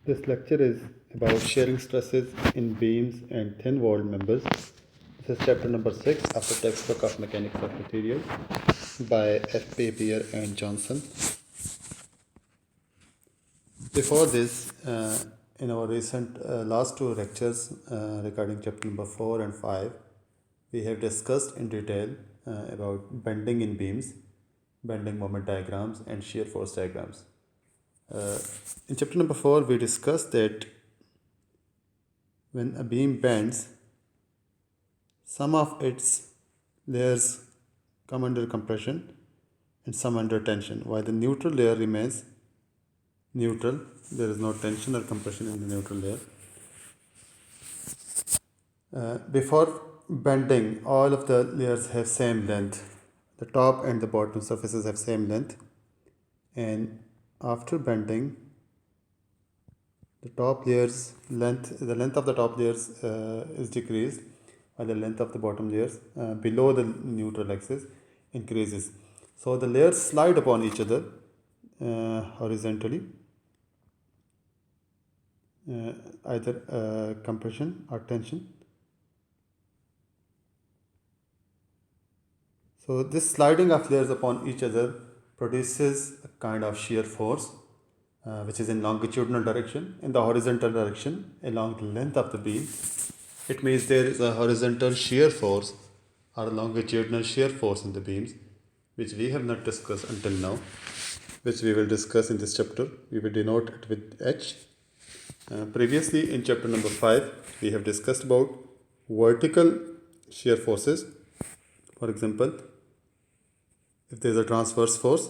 This lecture is about shearing stresses in beams and thin walled members. This is chapter number 6 of the textbook of Mechanics of Materials by F.P. Beer and Johnston. Before this, in our recent last two lectures regarding chapter number 4 and 5, we have discussed in detail about bending in beams, bending moment diagrams, and shear force diagrams. Uh, in chapter number 4, we discussed that when a beam bends, some of its layers come under compression and some under tension, while the neutral layer remains neutral. There is no tension or compression in the neutral layer. Before bending, all of the layers have same length. The top and the bottom surfaces have same length, and after bending, the length of the top layers is decreased, while the length of the bottom layers below the neutral axis increases. So the layers slide upon each other horizontally, either compression or tension. So this sliding of layers upon each other produces a kind of shear force, which is in longitudinal direction, in the horizontal direction along the length of the beam. It means there is a horizontal shear force or a longitudinal shear force in the beams, which we have not discussed until now, which we will discuss in this chapter. We will denote it with H. Previously in chapter number 5, we have discussed about vertical shear forces. For example, if there is a transverse force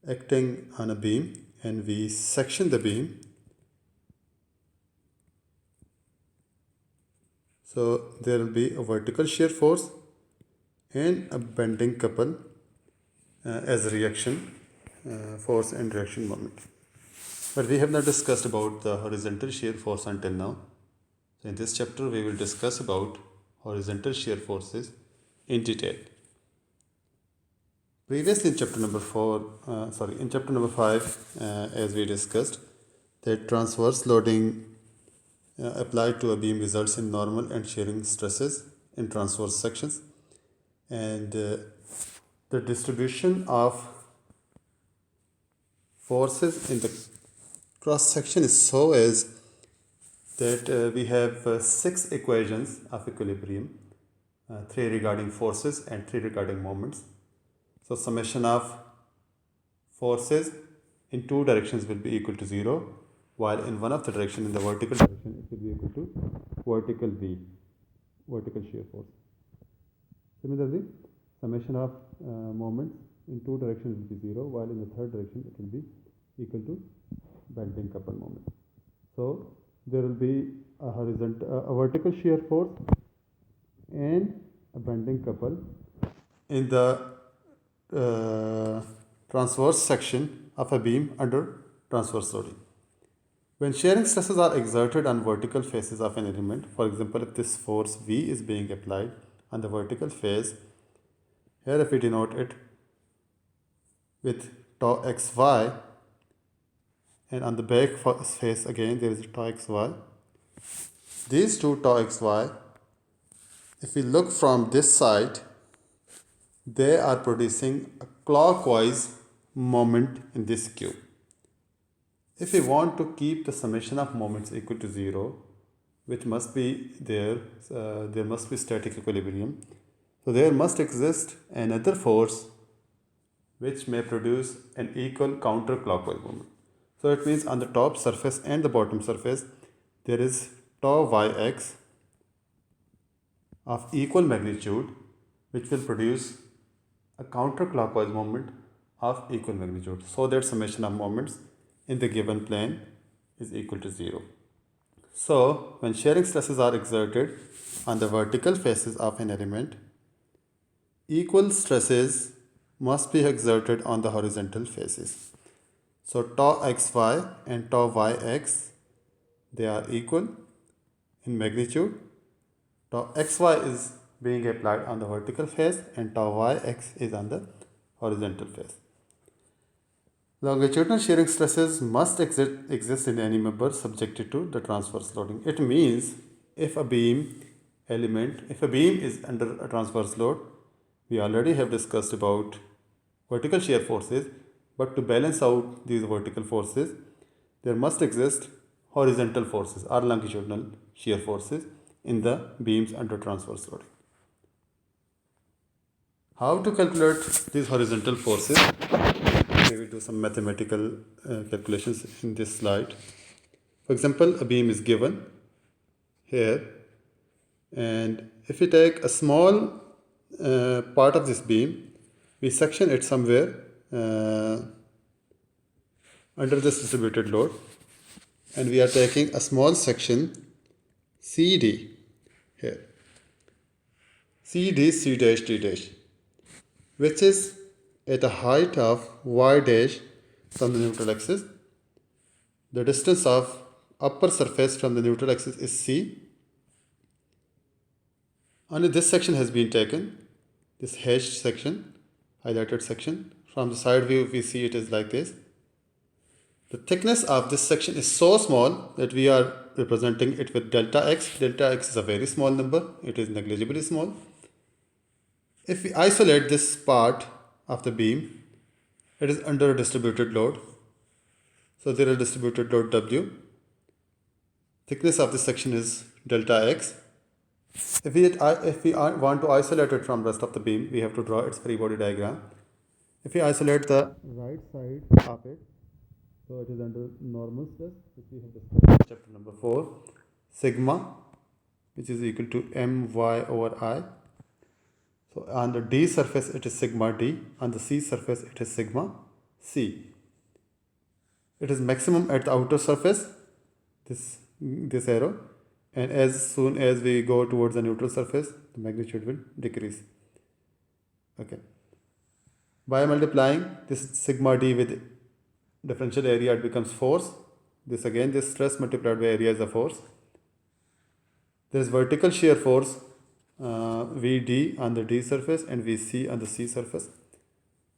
acting on a beam and we section the beam, so there will be a vertical shear force and a bending couple as a reaction force and reaction moment. But we have not discussed about the horizontal shear force until now. So in this chapter we will discuss about horizontal shear forces in detail. Previously in chapter number 5, as we discussed, that transverse loading applied to a beam results in normal and shearing stresses in transverse sections, and the distribution of forces in the cross section is so as that we have 6 equations of equilibrium, 3 regarding forces and 3 regarding moments. So summation of forces in 2 directions will be equal to 0, while in one of the direction, in the vertical direction, it will be equal to vertical V, vertical shear force. Similarly, summation of moments in 2 directions will be 0, while in the third direction it will be equal to bending couple moment. So there will be a vertical shear force and a bending couple in the transverse section of a beam under transverse loading. When shearing stresses are exerted on vertical faces of an element, for example, if this force V is being applied on the vertical face, here if we denote it with tau xy, and on the back face again there is tau xy. These two tau xy, if we look from this side, they are producing a clockwise moment in this cube. If we want to keep the summation of moments equal to 0, which must be there must be static equilibrium. So there must exist another force which may produce an equal counterclockwise moment. So it means on the top surface and the bottom surface there is tau yx of equal magnitude, which will produce a counterclockwise moment of equal magnitude, so that summation of moments in the given plane is equal to 0. So when shearing stresses are exerted on the vertical faces of an element, equal stresses must be exerted on the horizontal faces. So tau xy and tau yx, they are equal in magnitude. Tau xy is being applied on the vertical face and tau yx is on the horizontal face. Longitudinal shearing stresses must exist in any member subjected to the transverse loading. It means if a beam is under a transverse load, we already have discussed about vertical shear forces, but to balance out these vertical forces, there must exist horizontal forces or longitudinal shear forces in the beams under transverse loading. How to calculate these horizontal forces? We will do some mathematical calculations in this slide. For example, a beam is given here, and if we take a small part of this beam, we section it somewhere under this distributed load, and we are taking a small section CD here, CD C dash D dash, which is at a height of y dash from the neutral axis. The distance of upper surface from the neutral axis is C. Only this section has been taken, this hashed section, highlighted section. From the side view, we see it is like this. The thickness of this section is so small that we are representing it with delta x. Delta x is a very small number. It is negligibly small. If we isolate this part of the beam, it is under a distributed load. So there is distributed load W. Thickness of this section is delta x. If we want to isolate it from rest of the beam, we have to draw its free body diagram. If we isolate the right side of it, so it is under normal stress, which we have discussed in chapter number 4, sigma, which is equal to my over I. So on the D surface it is sigma D, on the C surface it is sigma C. It is maximum at the outer surface, this arrow, and as soon as we go towards the neutral surface, the magnitude will decrease. Okay. By multiplying this sigma D with differential area, it becomes force. This stress multiplied by area is a force. There is vertical shear force Vd on the D surface and Vc on the C surface.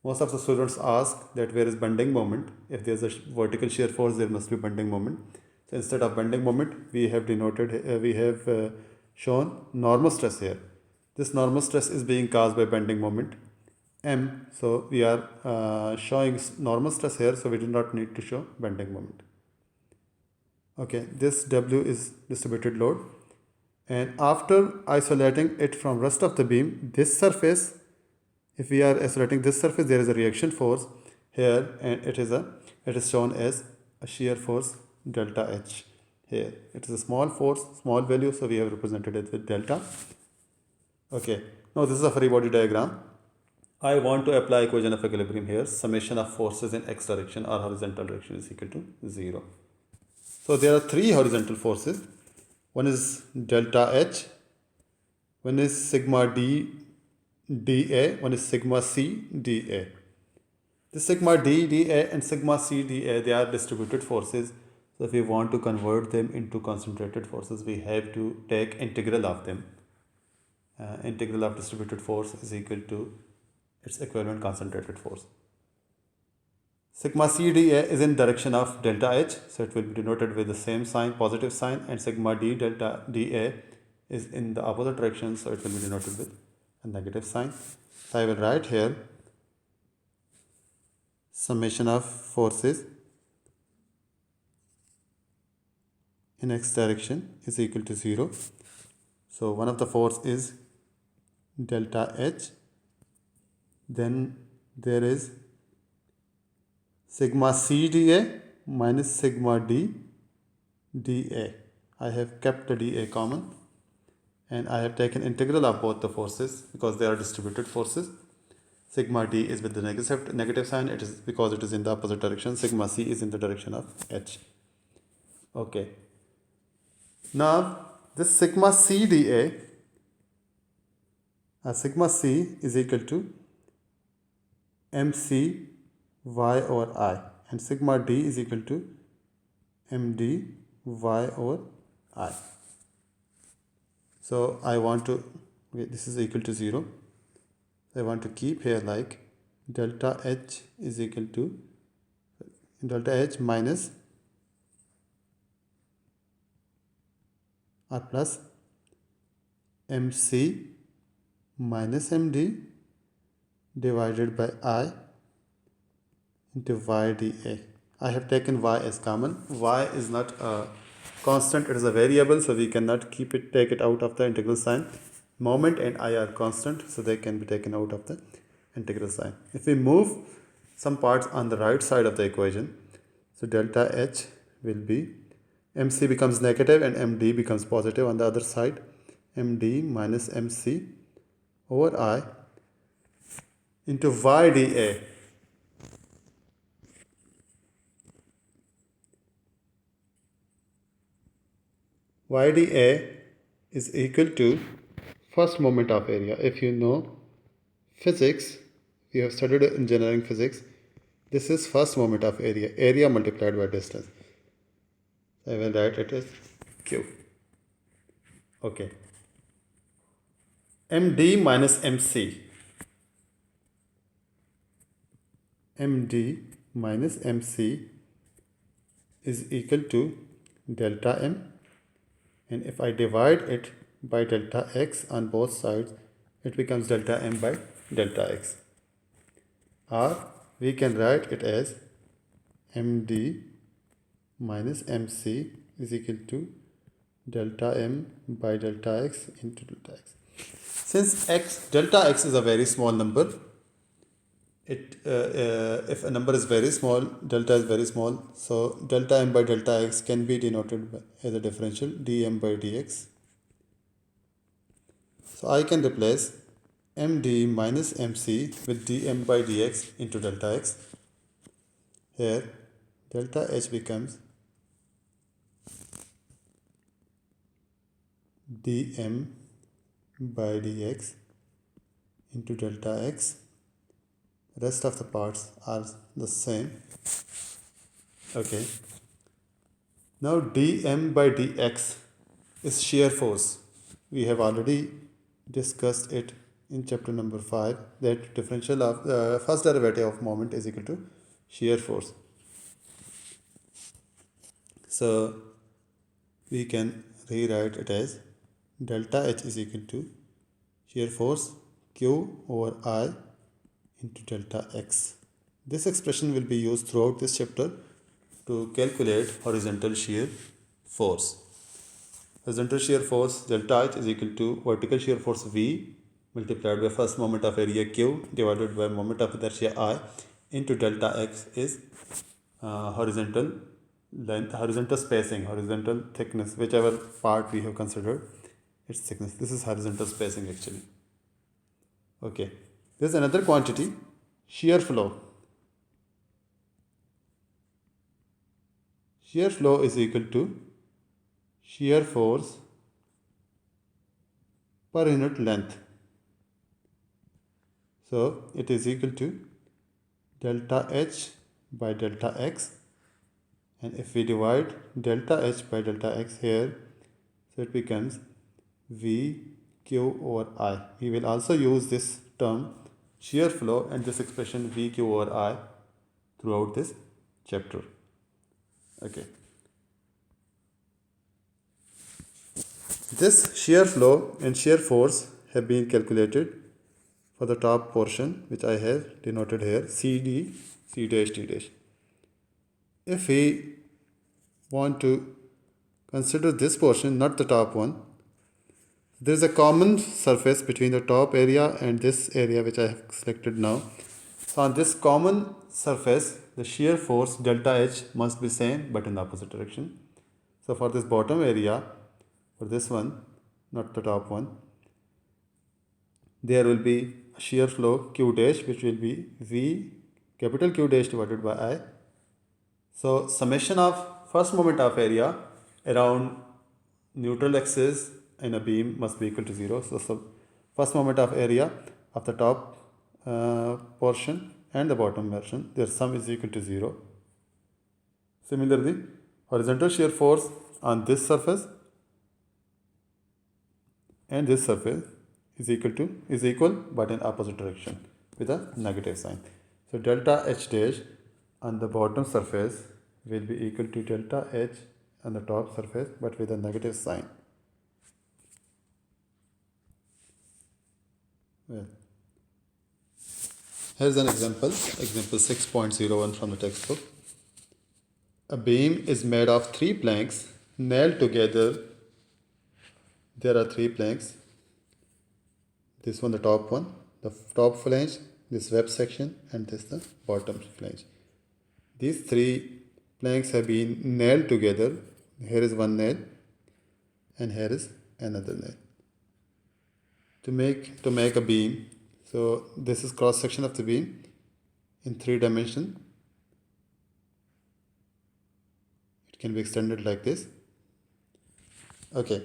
Most of the students ask that where is bending moment? If there is a vertical shear force, there must be bending moment. So instead of bending moment, we have shown normal stress here. This normal stress is being caused by bending moment M. So we are showing normal stress here, so we do not need to show bending moment. Okay, this W is distributed load, and after isolating it from rest of the beam, this surface, if we are isolating this surface, there is a reaction force here, and it is shown as a shear force delta H here. It is a small force, small value, so we have represented it with delta. Okay, now this is a free body diagram. I want to apply equation of equilibrium here. Summation of forces in x direction or horizontal direction is equal to 0. So there are three horizontal forces. One is delta H, one is sigma D dA, one is sigma C dA. The sigma D dA and sigma C dA, they are distributed forces. So if we want to convert them into concentrated forces, we have to take integral of them. Integral of distributed force is equal to its equivalent concentrated force. Sigma CdA is in direction of delta H, so it will be denoted with the same sign, positive sign, and sigma D delta dA is in the opposite direction, so it will be denoted with a negative sign. So I will write here summation of forces in x direction is equal to 0. So one of the force is delta H. Then there is sigma C dA minus sigma D dA. I have kept the dA common, and I have taken integral of both the forces because they are distributed forces. Sigma D is with the negative sign. It is because it is in the opposite direction. Sigma C is in the direction of H. Okay. Now this sigma C dA, sigma C is equal to MC y over I, and sigma D is equal to MD y over I. So I want to, this is equal to 0. I want to keep here like delta H is equal to, delta H minus or plus MC minus MD divided by I into YdA. I have taken Y as common. Y is not a constant, it is a variable, so we cannot take it out of the integral sign. Moment and I are constant, so they can be taken out of the integral sign. If we move some parts on the right side of the equation, so delta H will be, MC becomes negative and MD becomes positive on the other side. MD minus MC over I into YdA. YdA is equal to first moment of area. If you know physics, you have studied engineering physics, this is first moment of area multiplied by distance. I will write it as Q. Okay. MD minus MC. MD minus MC is equal to delta M, and if I divide it by delta X on both sides, it becomes delta M by delta X. Or we can write it as MD minus MC is equal to delta M by delta X into delta X. Since delta X is a very small number, if a number is very small, delta is very small, so delta M by delta X can be denoted as a differential dm by dx. So I can replace md minus mc with dm by dx into delta X. Here delta H becomes dm by dx into delta X. Rest of the parts are the same. Okay. Now dm by dx is shear force. We have already discussed it in chapter number 5, that differential of first derivative of moment is equal to shear force. So we can rewrite it as delta H is equal to shear force Q over I into delta X. This expression will be used throughout this chapter to calculate horizontal shear force. Horizontal shear force delta H is equal to vertical shear force V multiplied by first moment of area Q divided by moment of inertia I into delta X is horizontal length, horizontal spacing, horizontal thickness, whichever part we have considered its thickness. This is horizontal spacing actually. Okay. There is another quantity, shear flow. Shear flow is equal to shear force per unit length. So it is equal to delta H by delta X, and if we divide delta H by delta X here, so it becomes V Q over I. We will also use this term shear flow and this expression V Q over I throughout this chapter. Okay. This shear flow and shear force have been calculated for the top portion, which I have denoted here, CD, C dash, D dash. If we want to consider this portion, not the top one, there is a common surface between the top area and this area which I have selected now. So on this common surface, the shear force delta H must be same but in the opposite direction. So for this bottom area, for this one, not the top one, there will be a shear flow Q dash, which will be V capital Q dash divided by I. So summation of first moment of area around neutral axis in a beam must be equal to 0. So first moment of area of the top portion and the bottom portion, their sum is equal to 0. Similarly, horizontal shear force on this surface and this surface is equal but in opposite direction with a negative sign. So delta H dash on the bottom surface will be equal to delta H on the top surface, but with a negative sign. Well, here's an example 6.01 from the textbook. A beam is made of 3 planks nailed together. There are 3 planks. This one, the top one, the top flange, this web section, and this the bottom flange. These 3 planks have been nailed together. Here is one nail, and here is another nail. To make a beam, so this is cross section of the beam in 3 dimensions. It can be extended like this. Okay.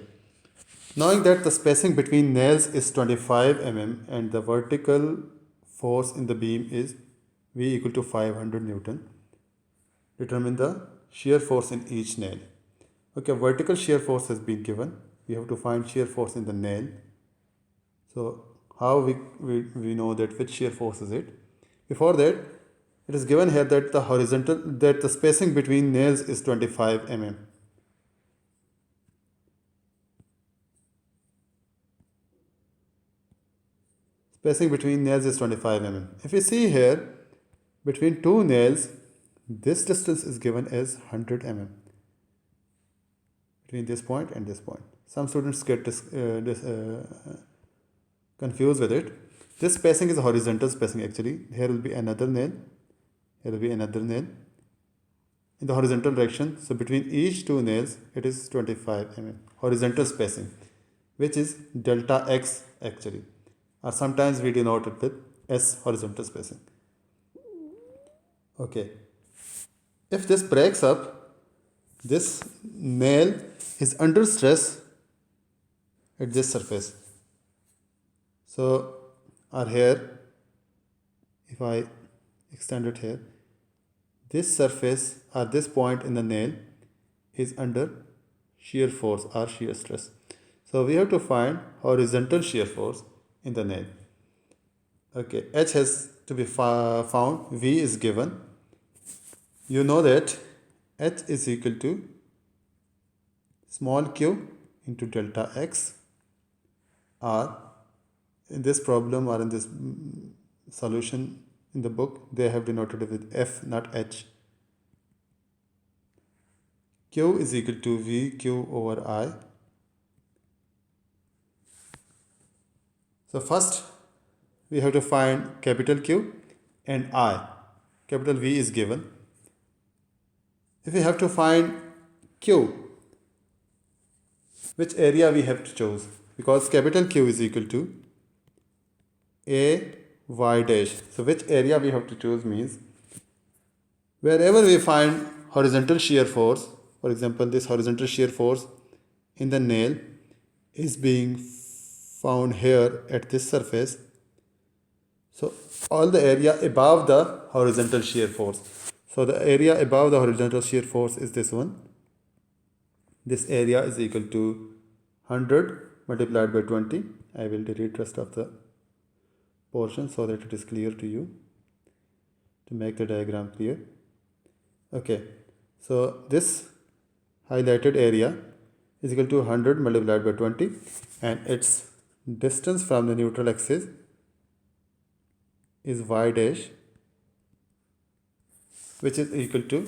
Knowing that the spacing between nails is 25 mm and the vertical force in the beam is V equal to 500 Newton, determine the shear force in each nail. Okay, vertical shear force has been given. We have to find shear force in the nail. So how we know that which shear force is it? Before that, it is given here that the spacing between nails is 25 mm. Spacing between nails is 25 mm. If you see here, between 2 nails, this distance is given as 100 mm. Between this point and this point. Some students get confused with it. This spacing is horizontal spacing actually. Here will be another nail. Here will be another nail. In the horizontal direction, so between each 2 nails, it is 25 mm. Horizontal spacing, which is delta x actually. Or sometimes we denote it with S, horizontal spacing. Okay. If this breaks up, this nail is under stress at this surface. So, or here, if I extend it here, this surface or this point in the nail is under shear force or shear stress. So, we have to find horizontal shear force in the nail. Okay, H has to be found, V is given. You know that H is equal to small q into delta x, or in this problem or in this solution in the book, they have denoted it with F, not H. Q is equal to VQ over I. So first we have to find capital Q and I. Capital V is given. If we have to find Q, which area we have to choose? Because capital Q is equal to A Y dash. So which area we have to choose means wherever we find horizontal shear force, for example this horizontal shear force in the nail is being found here at this surface. So all the area above the horizontal shear force. So the area above the horizontal shear force is this one. This area is equal to 100 multiplied by 20. I will delete rest of the portion so that it is clear to you, to make the diagram clear. Okay, so this highlighted area is equal to 100 multiplied by 20, and its distance from the neutral axis is y dash, which is equal to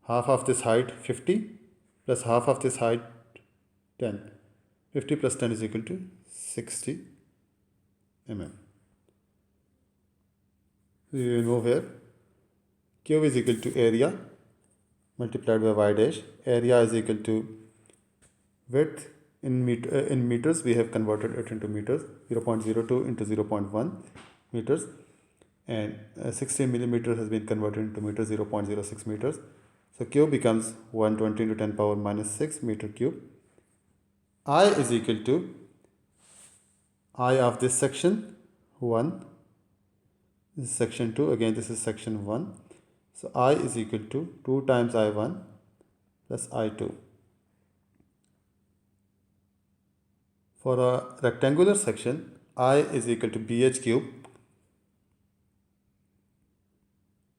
half of this height 50 plus half of this height 10. 50 plus 10 is equal to 60 mm. We will move here. Q is equal to area multiplied by y dash. Area is equal to width in meters. We have converted it into meters. 0.02 into 0.1 meters, and 60 millimeters has been converted into meters. 0.06 meters. So Q becomes 120 into 10 power minus 6 meter cube. I is equal to I of this section 1. This is section 2. Again, this is section 1. So I is equal to 2 times I1 plus I2. For a rectangular section, I is equal to BH cube.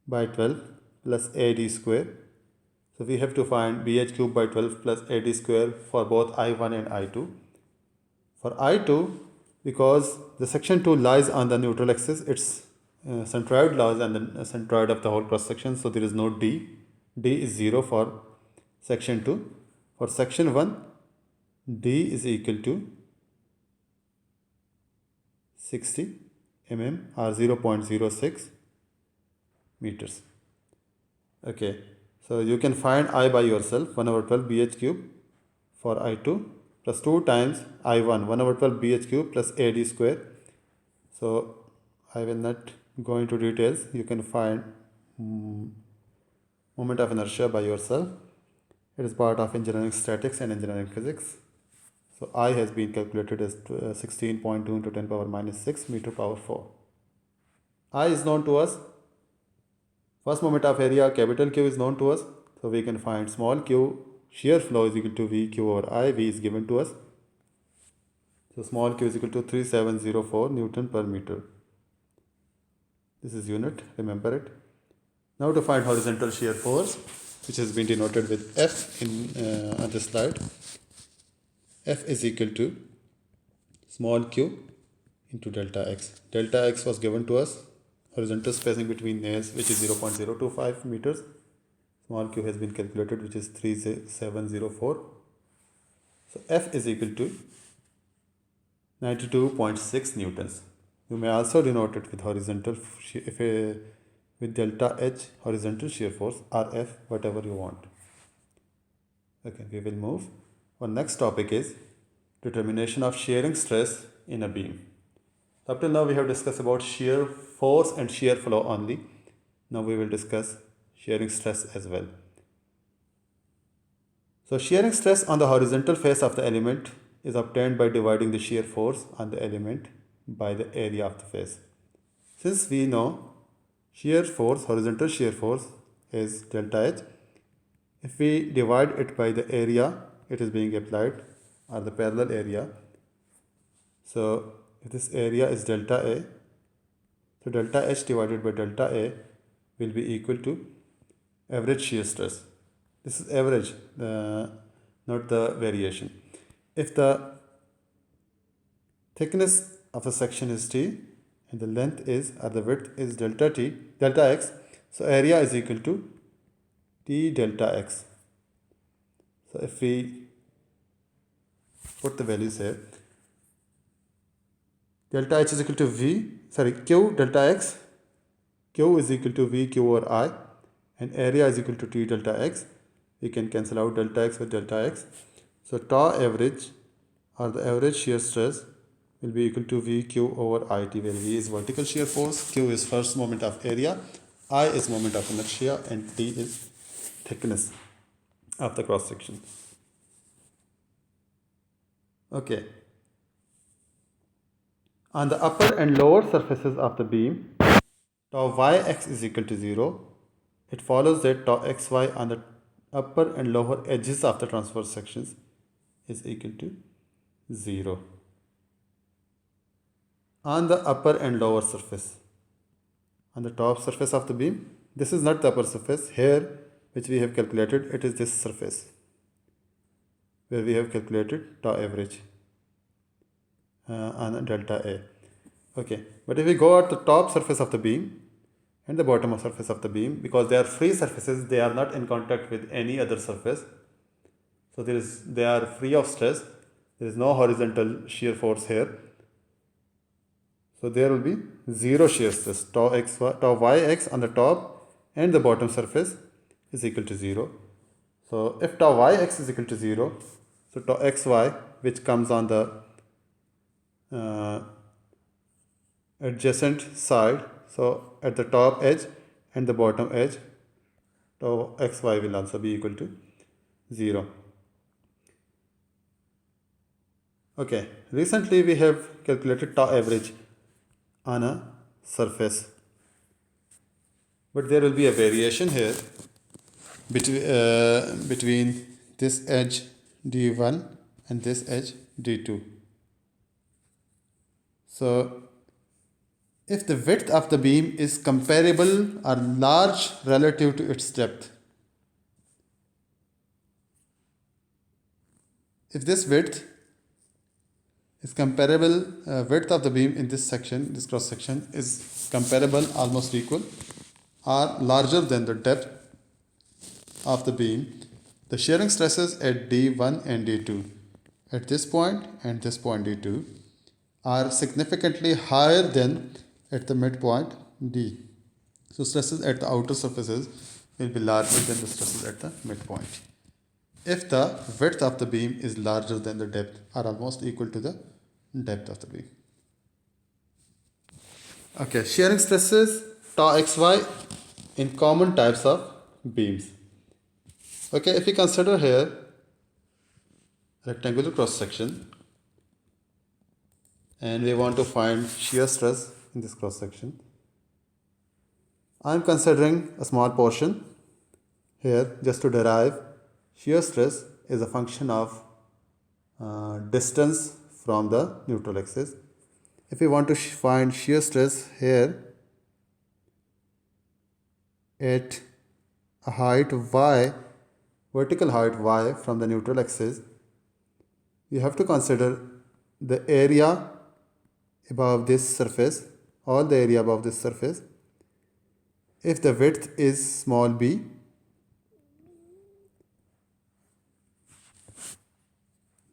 by 12 plus AD square. So we have to find BH cube by 12 plus AD square for both I1 and I2. For I2, because the section 2 lies on the neutral axis, its centroid lies on the centroid of the whole cross section, so there is no D. D is 0 for section 2. For section 1, D is equal to 60 mm or 0.06 meters. Okay, so you can find I by yourself, 1 over 12 BH cube for I2 plus 2 times I1, 1 over 12 BH cube plus AD square. So I will not go into details. You can find moment of inertia by yourself. It is part of engineering statics and engineering physics. So I has been calculated as 16.2 into 10 power minus 6 meter power 4. I is known to us. First moment of area, capital Q, is known to us. So we can find small q, shear flow is equal to V Q over I. V is given to us. So small q is equal to 3704 Newton per meter. This is unit, remember it. Now to find horizontal shear force, which has been denoted with F on this slide. F is equal to small q into delta x. Delta x was given to us, horizontal spacing between nails, which is 0.025 meters. Small q has been calculated, which is 3704. So F is equal to 92.6 newtons. You may also denote it with horizontal, with delta H, horizontal shear force, or F, whatever you want. Okay, we will move. Our next topic is determination of shearing stress in a beam. Up till now we have discussed about shear force and shear flow only. Now we will discuss shearing stress as well. So shearing stress on the horizontal face of the element is obtained by dividing the shear force on the element by the area of the face. Since we know shear force, horizontal shear force is delta H, if we divide it by the area it is being applied, or the parallel area, so if this area is delta A, so delta H divided by delta A will be equal to average shear stress. This is average, not the variation. If the thickness of the section is T and the length is, or the width is delta X, so area is equal to T delta X. So if we put the values here, delta H is equal to Q delta X, Q is equal to V Q over I, and area is equal to T delta X. We can cancel out delta X with delta X. So tau average, or the average shear stress, will be equal to V Q over IT, where V is vertical shear force, Q is first moment of area, I is moment of inertia, and T is thickness of the cross section. Okay. On the upper and lower surfaces of the beam, tau yx is equal to 0. It follows that tau xy on the upper and lower edges of the transverse sections is equal to 0. On the upper and lower surface, on the top surface of the beam, this is not the upper surface. Here, which we have calculated, it is this surface where we have calculated tau average on delta A. Okay, but if we go at the top surface of the beam and the bottom surface of the beam, because they are free surfaces, they are not in contact with any other surface, so they are free of stress. There is no horizontal shear force here, so there will be zero shear stress. Tau yx on the top and the bottom surface is equal to 0. So if tau yx is equal to 0, so tau xy, which comes on the adjacent side, so at the top edge and the bottom edge, tau xy will also be equal to 0. Okay, recently we have calculated tau average on a surface, but there will be a variation here between this edge D1 and this edge D2. So if the width of the beam is comparable or large relative to its depth. If this width is comparable, width of the beam in this section, this cross section is comparable, almost equal, or larger than the depth of the beam, the shearing stresses at D1 and D2 at this point and this point D2 are significantly higher than at the midpoint D. So stresses at the outer surfaces will be larger than the stresses at the midpoint if the width of the beam is larger than the depth or almost equal to the depth of the beam. Okay, shearing stresses tau xy in common types of beams. Okay, if we consider here rectangular cross section and we want to find shear stress in this cross section, I am considering a small portion here just to derive. Shear stress is a function of distance from the neutral axis. If we want to find shear stress here at a height y, vertical height y from the neutral axis, you have to consider the area above this surface, all the area above this surface. If the width is small b,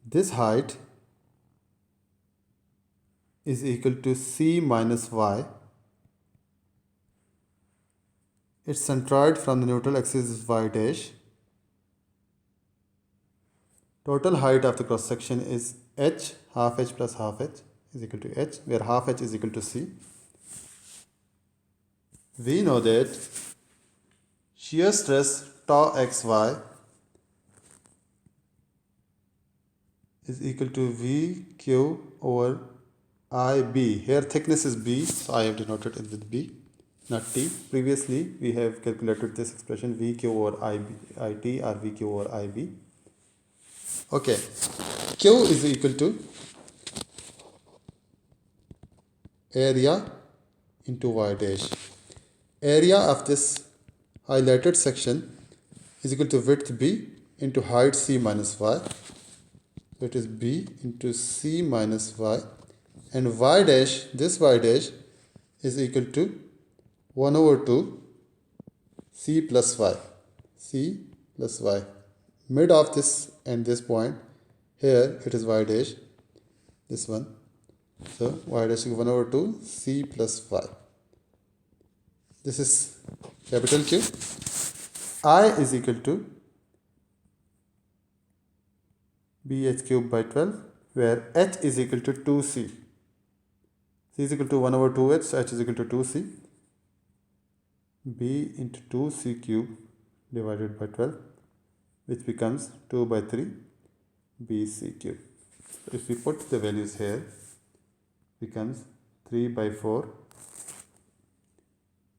this height is equal to c minus y. Its centroid from the neutral axis is y dash. Total height of the cross section is h, half h plus half h is equal to h, where half h is equal to c. We know that shear stress tau xy is equal to VQ over IB. Here thickness is B, so I have denoted it with B, not T. Previously, we have calculated this expression VQ over IB, IT or VQ over IB. Okay, Q is equal to area into Y dash. Area of this highlighted section is equal to width B into height C minus Y. So it is B into C minus Y, and Y dash, this Y dash is equal to 1 over 2 C plus Y. C plus Y. Mid of this and this point, here it is Y dash, this one. So Y dash is 1 over 2 C plus Y. This is capital Q. I is equal to BH cube by 12, where H is equal to 2C. C is equal to 1 over 2H, so H is equal to 2C. B into 2C cube divided by 12, which becomes 2 by 3 BC cube. So if we put the values here, becomes 3 by 4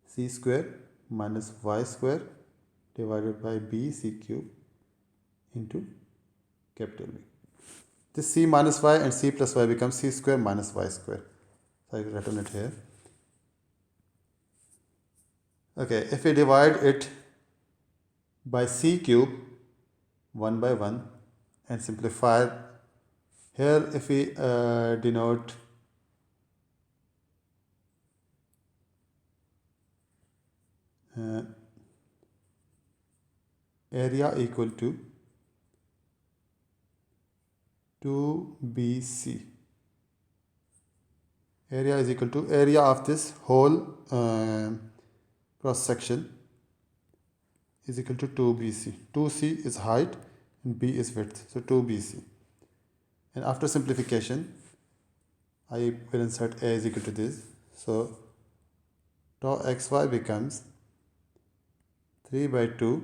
C square minus Y square divided by BC cube into capital B. This C minus Y and C plus Y becomes C square minus Y square. So I will written it here. Okay, if we divide it by C cube 1 by 1 and simplify, here if we denote area equal to 2BC. Area is equal to area of this whole cross section is equal to 2BC. 2C is height and B is width, so 2BC. And after simplification, I will insert A is equal to this. So tau xy becomes 3 by 2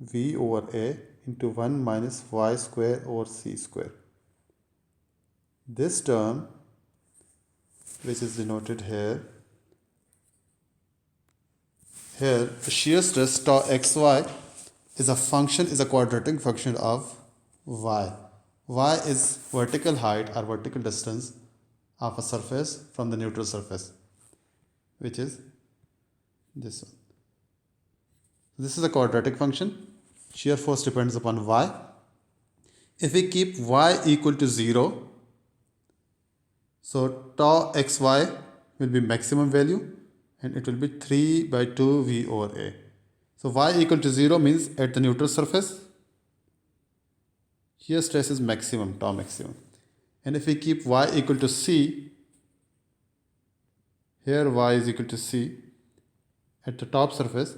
V over A into 1 minus Y square over C square. This term, which is denoted here, the shear stress tau xy is a quadratic function of y. Y is vertical height or vertical distance of a surface from the neutral surface. which is this one. This is a quadratic function. Shear force depends upon y. If we keep y equal to 0, so tau xy will be maximum value and it will be 3 by 2 v over a. So y equal to 0 means at the neutral surface, here stress is maximum, tau maximum. And if we keep y equal to c, here y is equal to c, at the top surface,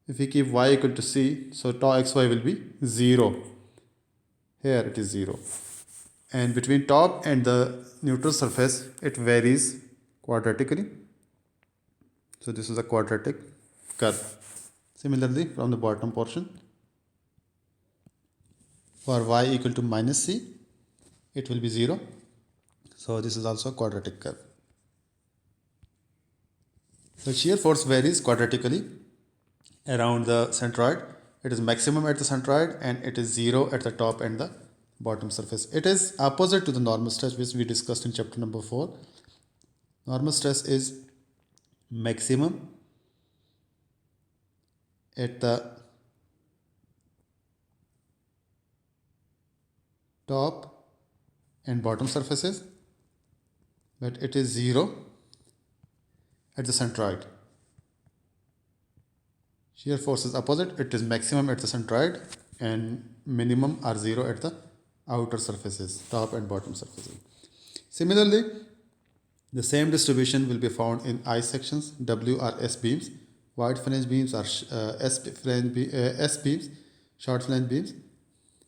if we keep y equal to c, so tau xy will be 0. Here it is 0. And between top and the neutral surface, it varies quadratically. So this is a quadratic curve. Similarly, from the bottom portion, for y equal to minus c, it will be 0. So this is also a quadratic curve. So shear force varies quadratically around the centroid. It is maximum at the centroid and it is 0 at the top and the bottom surface. It is opposite to the normal stress, which we discussed in chapter number 4. Normal stress is maximum at the top and bottom surfaces, but it is 0 at the centroid. Shear force is opposite. It is maximum at the centroid and minimum or 0 at the outer surfaces, top and bottom surfaces. Similarly, the same distribution will be found in I sections, W or S beams, wide flange beams or S beams, short flange beams,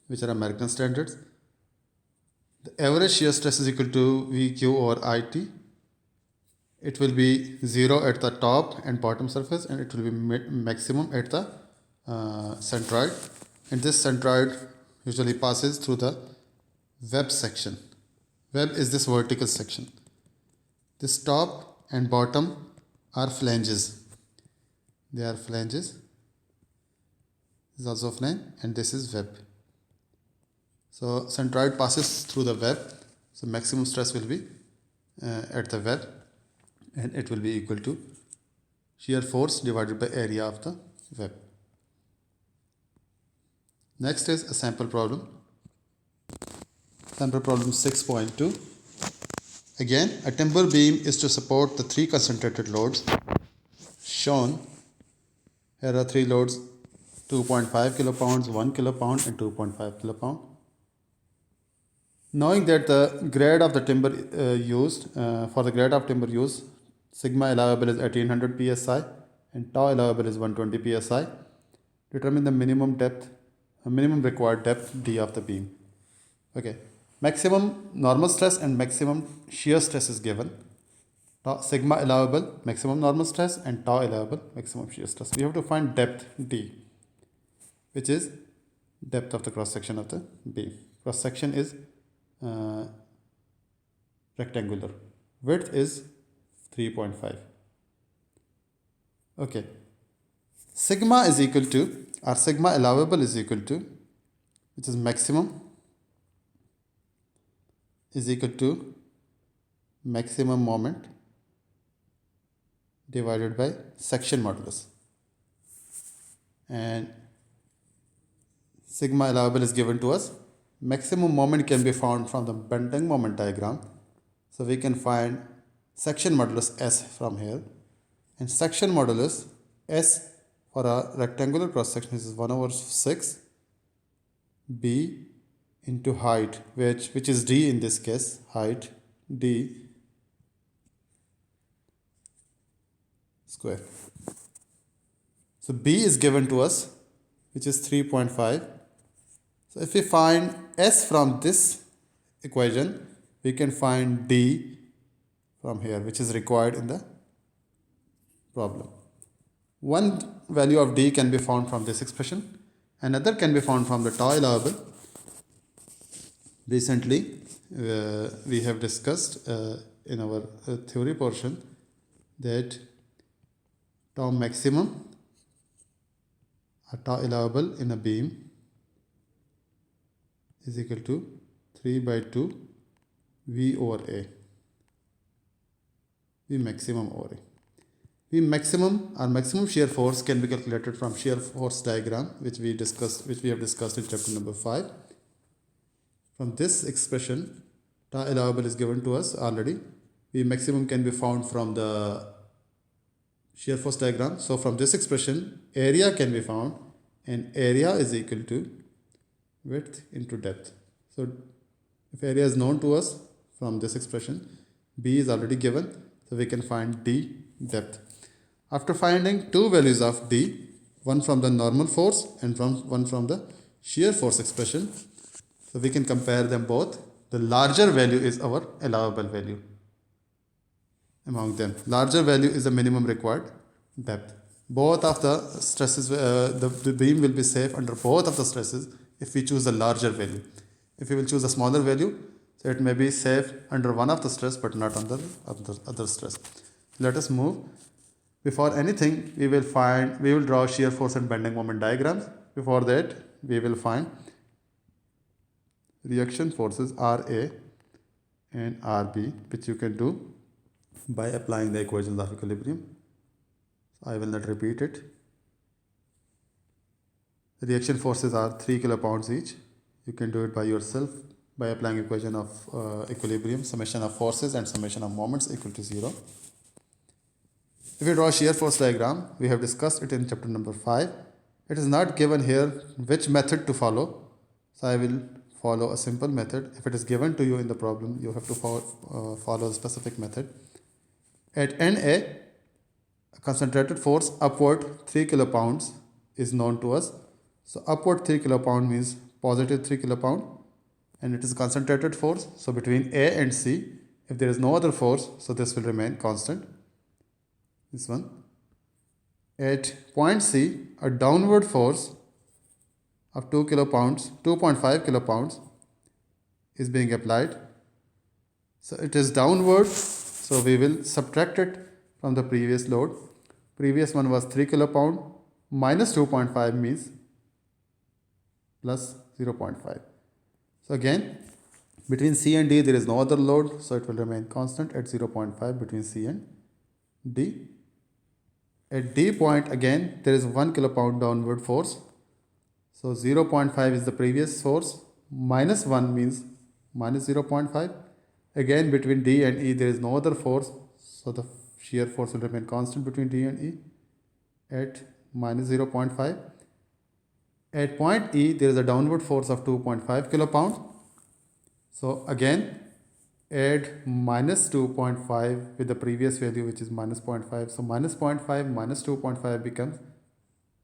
which are American standards. The average shear stress is equal to VQ over IT. It will be 0 at the top and bottom surface and it will be maximum at the centroid. And this centroid usually passes through the web section. Web is this vertical section. This top and bottom are flanges. They are flanges. This is also flange and this is web. So centroid passes through the web. So maximum stress will be at the web and it will be equal to shear force divided by area of the web. Next is a sample problem. Sample problem 6.2. Again, a timber beam is to support the 3 concentrated loads shown. Here are 3 loads, 2.5 kilopounds, 1 kilopound and 2.5 kilopound. Knowing that the grade of the timber used, for the grade of timber used, sigma allowable is 1800 psi and tau allowable is 120 psi. Determine the minimum depth, minimum required depth D of the beam. Okay, maximum normal stress and maximum shear stress is given. Sigma allowable, maximum normal stress, and tau allowable, maximum shear stress. We have to find depth D, which is depth of the cross section of the beam. Cross section is rectangular. Width is 3.5. Okay. Sigma is equal to, or sigma allowable is equal to, which is maximum, is equal to maximum moment divided by section modulus. And sigma allowable is given to us. Maximum moment can be found from the bending moment diagram. So we can find section modulus S from here. And section modulus S for a rectangular cross section is 1 over 6 B into height, which is D in this case, height D square. So B is given to us, which is 3.5. So if we find S from this equation, we can find D from here, which is required in the problem. One value of D can be found from this expression. Another can be found from the tau allowable. Recently, we have discussed in our theory portion that tau maximum or tau allowable in a beam is equal to 3 by 2 V over A, V maximum over A. V maximum or maximum shear force can be calculated from shear force diagram, which we have discussed in chapter number 5. From this expression, tau allowable is given to us already. V maximum can be found from the shear force diagram. So from this expression, area can be found, and area is equal to width into depth. So if area is known to us from this expression, B is already given, so we can find D, depth. After finding two values of D, one from the normal force and one from the shear force expression, so we can compare them both. The larger value is our allowable value among them. Larger value is the minimum required depth. Both of the stresses, the beam will be safe under both of the stresses if we choose the larger value. If we will choose a smaller value, so it may be safe under one of the stress but not under other stress. Let us move. Before anything, we will draw shear force and bending moment diagrams. Before that, we will find reaction forces RA and RB, which you can do by applying the equations of equilibrium. I will not repeat it. The reaction forces are 3 kilopounds each. You can do it by yourself by applying equation of equilibrium, summation of forces and summation of moments equal to 0. If we draw a shear force diagram, we have discussed it in chapter number 5. It is not given here which method to follow, so I will follow a simple method. If it is given to you in the problem, you have to follow a specific method. At NA, a concentrated force upward 3 kilopounds is known to us. So upward 3 kilopound means positive 3 kilopound, and it is a concentrated force. So between A and C, if there is no other force, so this will remain constant. This one. At point C, a downward force of 2.5 kilopounds is being applied. So it is downward, so we will subtract it from the previous load. Previous one was 3 kilopound minus 2.5 means plus 0.5. So again, between C and D there is no other load, so it will remain constant at 0.5 between C and D. At D point again there is 1 kilopound downward force. So 0.5 is the previous force, minus 1 means minus 0.5. Again between D and E there is no other force, so the shear force will remain constant between D and E at minus 0.5. At point E there is a downward force of 2.5 kilopound. So again add minus 2.5 with the previous value, which is minus 0.5. So minus 0.5 minus 2.5 becomes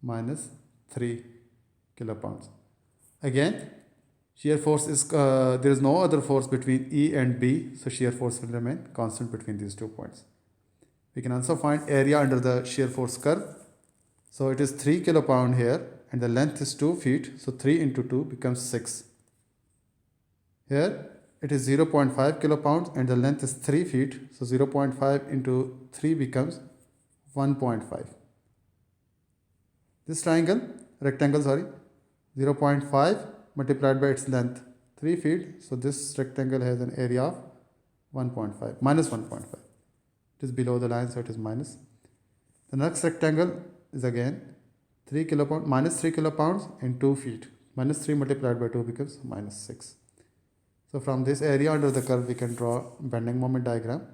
minus 3 kilopounds. Again, shear force is, there is no other force between E and B, so shear force will remain constant between these 2 points. We can also find area under the shear force curve. So it is 3 kilopound here and the length is 2 feet, so 3 into 2 becomes 6. Here it is 0.5 kilopounds and the length is 3 feet, so 0.5 into 3 becomes 1.5. This rectangle, 0.5 multiplied by its length 3 feet, so this rectangle has an area of 1.5, minus 1.5. It is below the line, so it is minus. The next rectangle is again 3 kilopound, minus 3 kilopounds and 2 feet. Minus 3 multiplied by 2 becomes minus 6. So from this area under the curve we can draw bending moment diagram.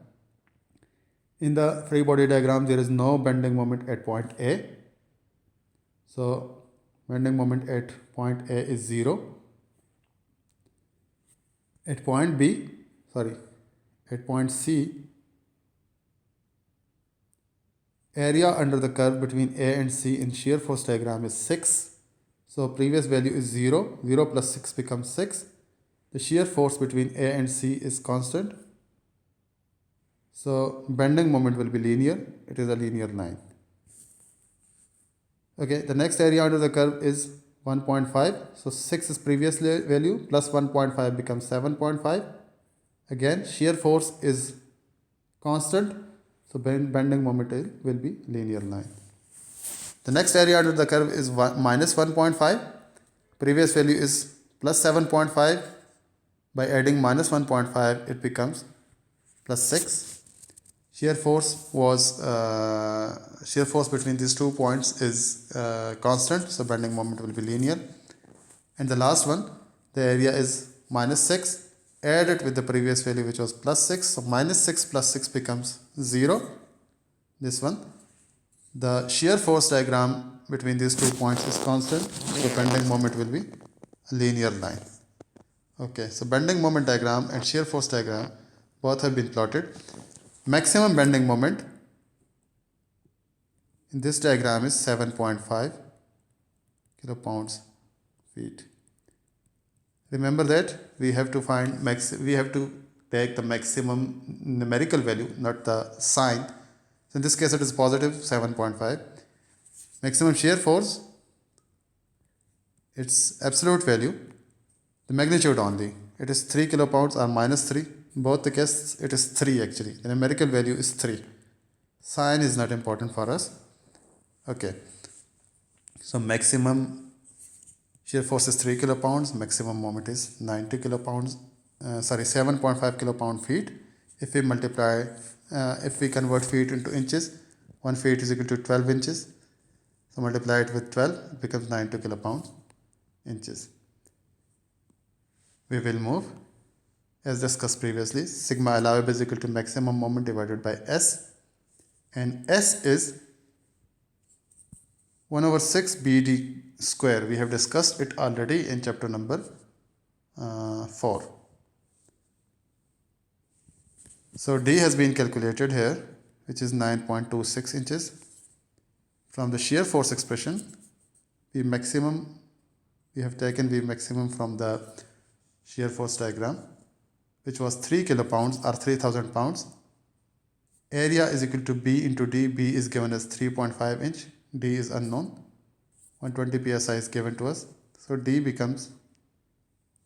In the free body diagram there is no bending moment at point A. So bending moment at point A is 0. At point at point C, area under the curve between A and C in shear force diagram is 6. So previous value is 0. 0 plus 6 becomes 6. The shear force between A and C is constant. So bending moment will be linear. It is a linear line. Okay, the next area under the curve is 1.5. So 6 is previous value plus 1.5 becomes 7.5. Again, shear force is constant. So bending moment will be linear line. The next area under the curve is minus 1.5. Previous value is plus 7.5. By adding minus 1.5, it becomes plus 6. shear force between these 2 points is constant, so bending moment will be linear. And the last one, the area is -6. Add it with the previous value, which was +6. So -6 plus 6 becomes 0. This one. The shear force diagram between these 2 points is constant. So bending moment will be a linear line. Okay, so bending moment diagram and shear force diagram both have been plotted. Maximum bending moment in this diagram is 7.5 kilopounds feet. Remember that we have to take the maximum numerical value, not the sign. So in this case, it is positive 7.5. Maximum shear force, its absolute value, the magnitude only. It is 3 kilopounds or -3. Both the cases, it is 3 actually. The numerical value is 3. Sign is not important for us. Okay. So maximum shear force is 3 kilopounds. Maximum moment is 90 kilopounds. 7.5 kilopound feet. If we convert feet into inches, 1 feet is equal to 12 inches. So multiply it with 12, it becomes 90 kilopounds inches. We will move, as discussed previously, sigma allowable is equal to maximum moment divided by S. And S is 1/6 BD square. We have discussed it already in chapter number 4. So D has been calculated here, which is 9.26 inches. From the shear force expression, we have taken V maximum from the shear force diagram, which was 3 kilopounds or 3000 pounds. Area is equal to B into D. B is given as 3.5 inch. D is unknown. 120 psi is given to us. So D becomes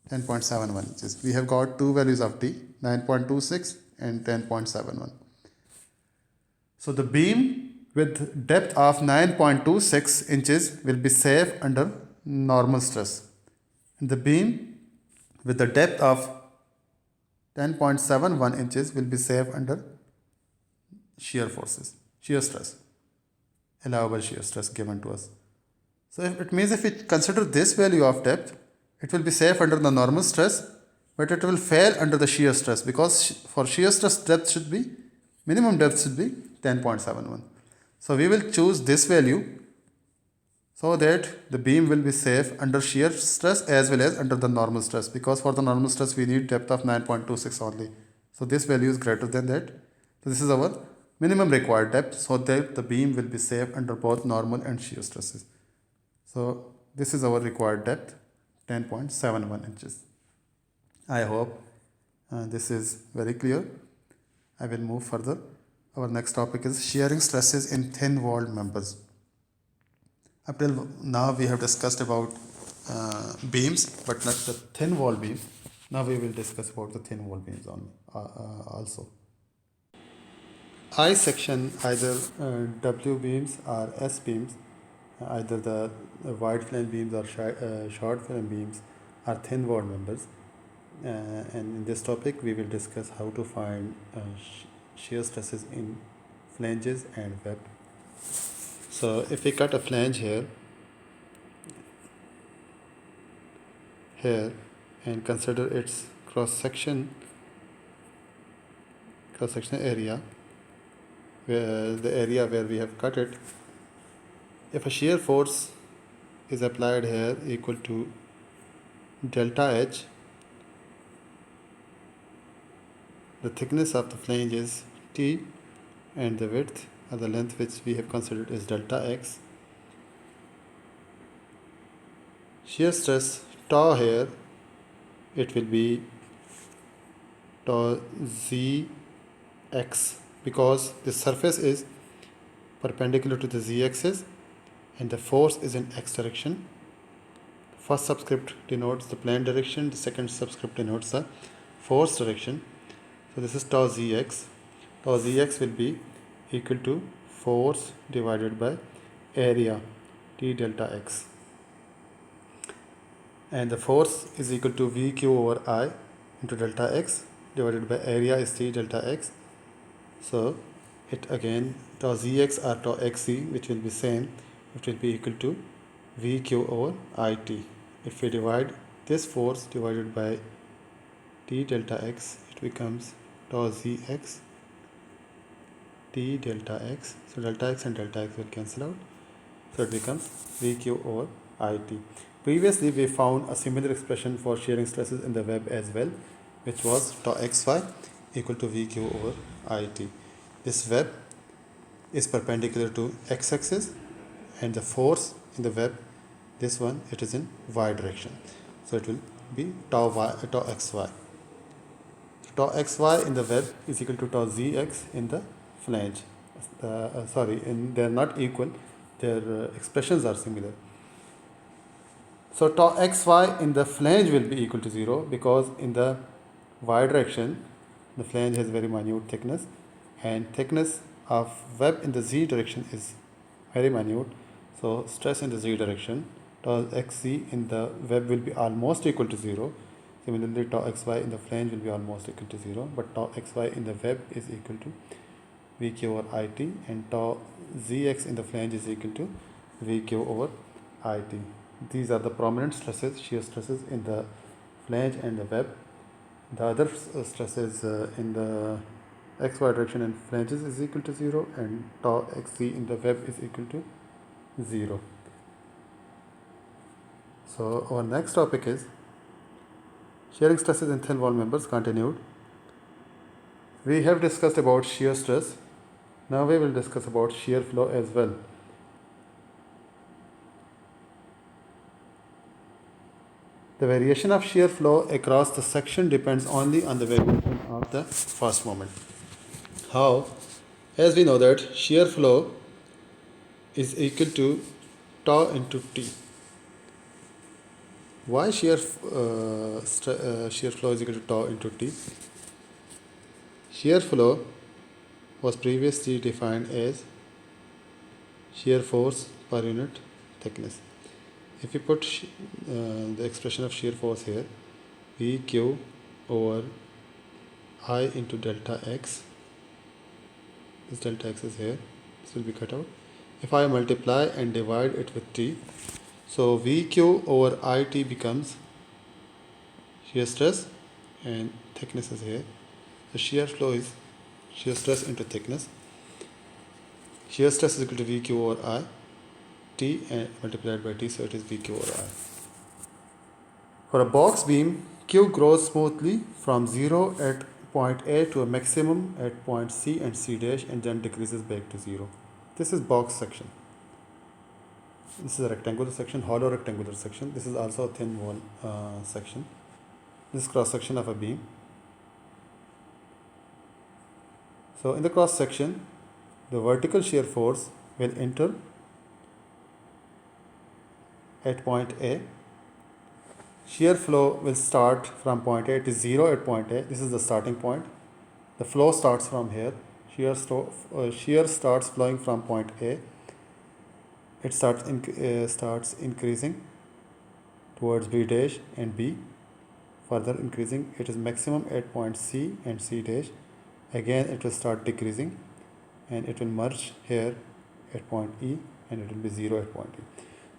10.71 inches. We have got two values of D, 9.26 and 10.71. So the beam with depth of 9.26 inches will be safe under normal stress. And the beam with the depth of 10.71 inches will be safe under shear stress, allowable shear stress given to us. So it means if we consider this value of depth, it will be safe under the normal stress, but it will fail under the shear stress, because for shear stress minimum depth should be 10.71. So we will choose this value so that the beam will be safe under shear stress as well as under the normal stress, because for the normal stress we need depth of 9.26 only. So this value is greater than that. So this is our minimum required depth so that the beam will be safe under both normal and shear stresses. So this is our required depth, 10.71 inches. I hope this is very clear. I will move further. Our next topic is shearing stresses in thin-walled members. Up till now we have discussed about beams, but not the thin-walled beams. Now we will discuss about the thin-walled beams also. I section, either W beams or S beams, either the wide flange beams or short flange beams, are thin-walled members. And in this topic we will discuss how to find shear stresses in flanges and web. So if we cut a flange here and consider its cross-section area, the area where we have cut it, if a shear force is applied here equal to delta H, the thickness of the flange is T and the width or the length which we have considered is delta X. Shear stress tau here, it will be tau ZX, because the surface is perpendicular to the Z axis and the force is in X direction. First subscript denotes the plane direction, the second subscript denotes the force direction. So this is tau Zx. Tau Zx will be equal to force divided by area, T delta X. And the force is equal to VQ over I into delta X divided by area is T delta X. So it again tau zx or tau xc, which will be same, it will be equal to vq over it. If we divide this force divided by t delta x, it becomes tau zx t delta x. So delta x and delta x will cancel out. So it becomes vq over it. Previously we found a similar expression for shearing stresses in the web as well, which was tau xy equal to vq over it. This web is perpendicular to x-axis, and the force in the web, this one, it is in y direction. So it will be tau xy. Tau xy in the web is equal to tau zx in the flange. They are not equal, their expressions are similar. So tau xy in the flange will be equal to 0, because in the y direction the flange has very minute thickness, and thickness of web in the z direction is very minute. So stress in the z direction, tau xz in the web will be almost equal to 0. Similarly, tau xy in the flange will be almost equal to 0, but tau xy in the web is equal to vq over it, and tau zx in the flange is equal to vq over it. These are the prominent stresses, shear stresses in the flange and the web. The other stresses in the xy direction and flanges is equal to 0, and tau xc in the web is equal to 0. So our next topic is shearing stresses in thin wall members continued. We have discussed about shear stress. Now we will discuss about shear flow as well. The variation of shear flow across the section depends only on the variation of the first moment. How? As we know that shear flow is equal to tau into T. Why shear flow is equal to tau into T? Shear flow was previously defined as shear force per unit thickness. If we put the expression of shear force here, Vq over I into delta x, this delta x is here, this will be cut out. If I multiply and divide it with T, so Vq over It becomes shear stress, and thickness is here. The shear flow is shear stress into thickness. Shear stress is equal to Vq over I, T, and multiplied by T, so it is Vq over I. For a box beam, Q grows smoothly from 0 at point A to a maximum at point C and C dash, and then decreases back to 0. This is box section. This is a rectangular section, hollow rectangular section. This is also a thin wall section. This is cross section of a beam. So in the cross section, the vertical shear force will enter at point A. Shear flow will start from point A. It is 0 at point A. This is the starting point. The flow starts from here. Shear starts flowing from point A. It starts increasing towards B dash and B. Further increasing, it is maximum at point C and C dash. Again, it will start decreasing, and it will merge here at point E, and it will be 0 at point E.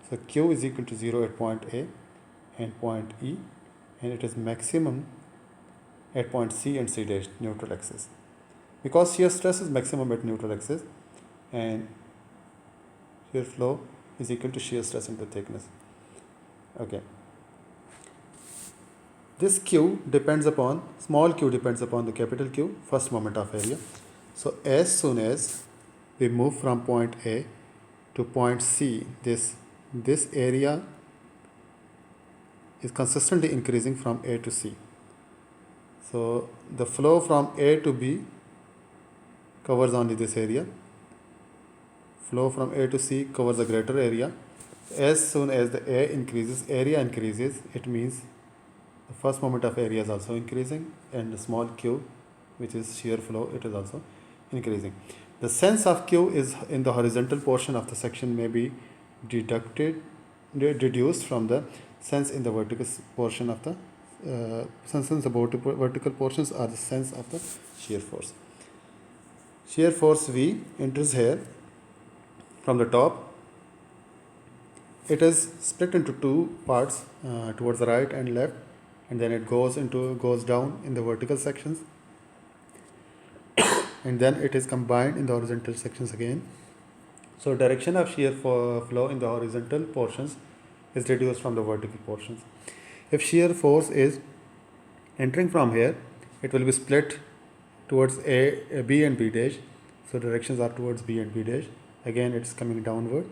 So Q is equal to 0 at point A and point E, and it is maximum at point C and C dash, neutral axis. Because shear stress is maximum at neutral axis, and shear flow is equal to shear stress into thickness. Okay. This Q depends upon, small q depends upon the capital Q, first moment of area. So as soon as we move from point A to point C, this area is consistently increasing from A to C. So the flow from A to B covers only this area. Flow from A to C covers a greater area. As soon as the area increases, it means the first moment of area is also increasing, and the small q, which is shear flow, it is also increasing. The sense of Q is in the horizontal portion of the section may be deduced from the sense in the vertical portion of the sense in the vertical portions are the sense of the shear force. Shear force V enters here from the top. It is split into two parts towards the right and left, and then it goes down in the vertical sections, and then it is combined in the horizontal sections again. So direction of shear flow in the horizontal portions is reduced from the vertical portions. If shear force is entering from here, it will be split towards B and B dash. So directions are towards B and B dash. Again, it's coming downward,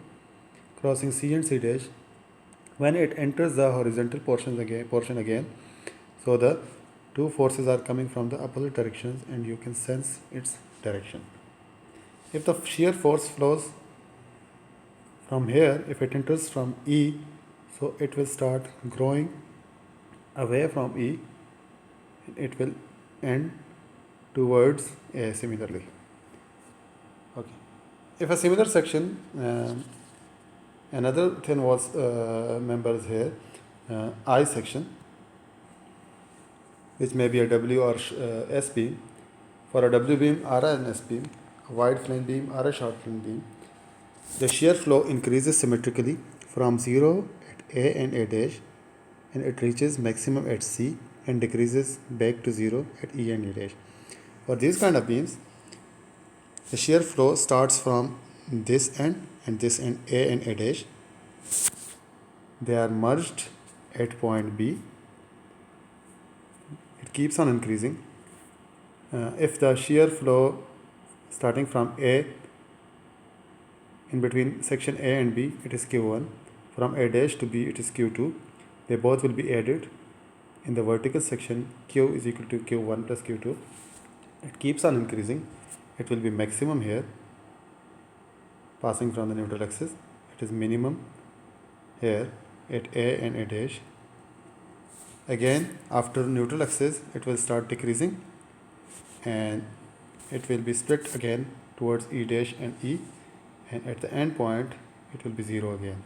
crossing C and C dash. When it enters the horizontal portion again, so the two forces are coming from the opposite directions, and you can sense its direction. If the shear force flows from here, if it enters from E, so it will start growing away from E, it will end towards A similarly. Okay. If a similar section, another thin wall member is here, I section, which may be a W or S beam. For a W beam or an S beam, a wide flame beam or a short flame beam, the shear flow increases symmetrically from 0 at A and A dash, and it reaches maximum at C and decreases back to 0 at E and E dash. For these kind of beams, the shear flow starts from this end and this end, A and A dash. They are merged at point B. It keeps on increasing. If the shear flow starting from A, in between section A and B, it is Q1. From A dash to B, it is Q2. They both will be added in the vertical section. Q is equal to Q1 plus Q2. It keeps on increasing. It will be maximum here, passing from the neutral axis. It is minimum here at A and A dash. Again, after neutral axis, it will start decreasing, and it will be split again towards E dash and E, and at the end point it will be 0 again.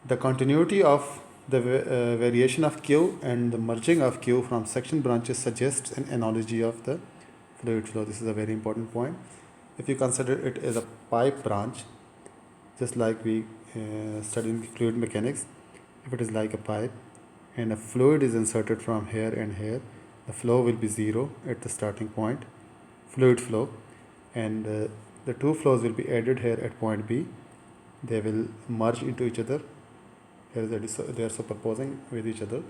The continuity of the variation of Q and the merging of Q from section branches suggests an analogy of the fluid flow. This is a very important point. If you consider it as a pipe branch, just like we studied in fluid mechanics, if it is like a pipe and a fluid is inserted from here and here, the flow will be 0 at the starting point, fluid flow, and the two flows will be added here at point B. They will merge into each other. They are superposing with each other.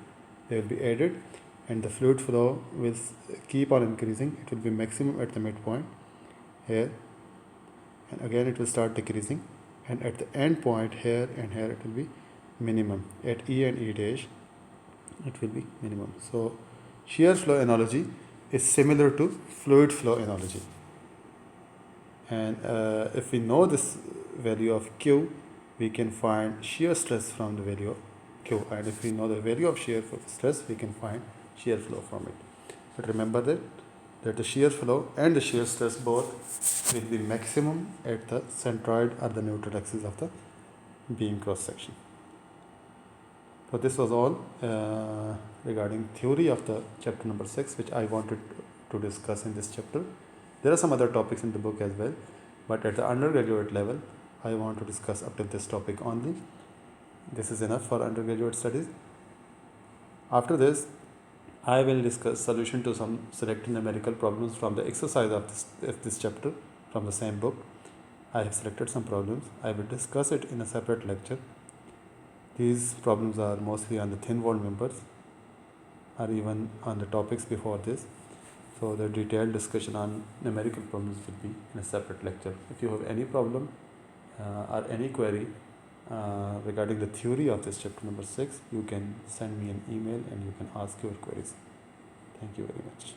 They will be added, and the fluid flow will keep on increasing. It will be maximum at the midpoint here, and again it will start decreasing, and at the end point here and here it will be minimum. At E and E dash it will be minimum. So shear flow analogy is similar to fluid flow analogy, and if we know this value of Q, we can find shear stress from the value of Q, and if we know the value of shear stress, we can find shear flow from it. But remember that the shear flow and the shear stress both will be maximum at the centroid or the neutral axis of the beam cross section. So this was all regarding theory of the chapter number 6, which I wanted to discuss in this chapter. There are some other topics in the book as well, but at the undergraduate level, I want to discuss up to this topic only. This is enough for undergraduate studies. After this, I will discuss solution to some selected numerical problems from the exercise of this chapter from the same book. I have selected some problems. I will discuss it in a separate lecture. These problems are mostly on the thin wall members or even on the topics before this. So the detailed discussion on numerical problems will be in a separate lecture. If you have any problem or any query regarding the theory of this chapter number 6, you can send me an email and you can ask your queries. Thank you very much.